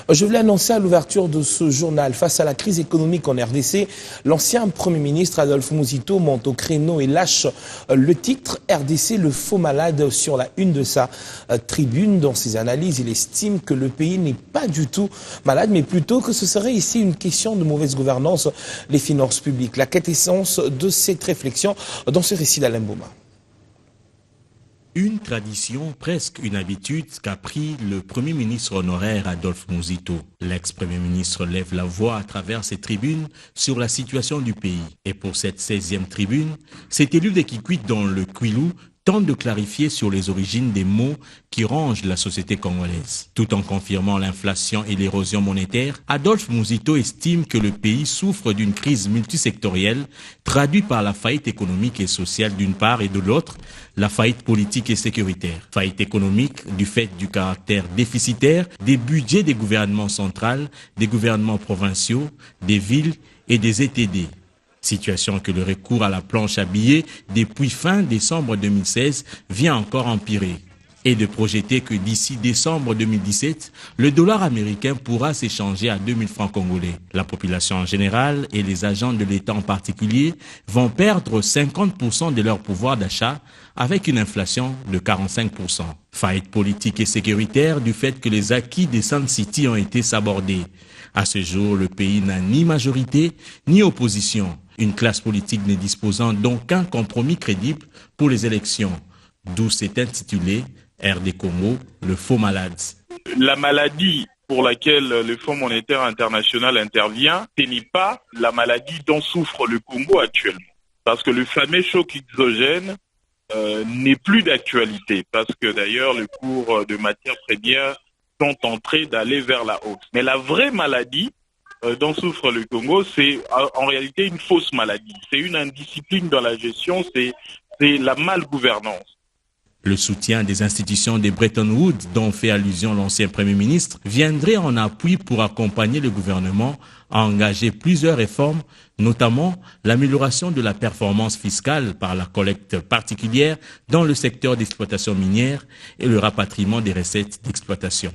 Je voulais annoncer à l'ouverture de ce journal, face à la crise économique en RDC, l'ancien Premier ministre Adolphe Muzito monte au créneau et lâche le titre RDC, le faux malade, sur la une de sa tribune. Dans ses analyses, il estime que le pays n'est pas du tout malade, mais plutôt que ce serait ici une question de mauvaise gouvernance des finances publiques. La quintessence de cette réflexion dans ce récit d'Alain Bouma. Une tradition, presque une habitude qu'a pris le Premier ministre honoraire Adolphe Muzito. L'ex-Premier ministre lève la voix à travers ses tribunes sur la situation du pays. Et pour cette 16e tribune, cet élu des Kikwit dans le Kwilu tente de clarifier sur les origines des maux qui rongent la société congolaise. Tout en confirmant l'inflation et l'érosion monétaire, Adolphe Muzito estime que le pays souffre d'une crise multisectorielle traduite par la faillite économique et sociale d'une part et de l'autre, la faillite politique et sécuritaire. Faillite économique du fait du caractère déficitaire des budgets des gouvernements centraux, des gouvernements provinciaux, des villes et des ETD. Situation que le recours à la planche à billets depuis fin décembre 2016 vient encore empirer. Et de projeter que d'ici décembre 2017, le dollar américain pourra s'échanger à 2000 francs congolais. La population en général et les agents de l'État en particulier vont perdre 50% de leur pouvoir d'achat avec une inflation de 45%. Faillite politique et sécuritaire du fait que les acquis des Sun City ont été sabordés. À ce jour, le pays n'a ni majorité ni opposition. Une classe politique ne disposant d'aucun compromis crédible pour les élections, d'où c'est intitulé RD Congo, le faux malade. La maladie pour laquelle le Fonds monétaire international intervient, ce n'est pas la maladie dont souffre le Congo actuellement. Parce que le fameux choc exogène n'est plus d'actualité, parce que d'ailleurs le cours de matières premières sont en train d'aller vers la hausse. Mais la vraie maladie dont souffre le Congo, c'est en réalité une fausse maladie. C'est une indiscipline dans la gestion, c'est la malgouvernance. Le soutien des institutions de Bretton Woods, dont fait allusion l'ancien Premier ministre, viendrait en appui pour accompagner le gouvernement à engager plusieurs réformes, notamment l'amélioration de la performance fiscale par la collecte particulière dans le secteur d'exploitation minière et le rapatriement des recettes d'exploitation.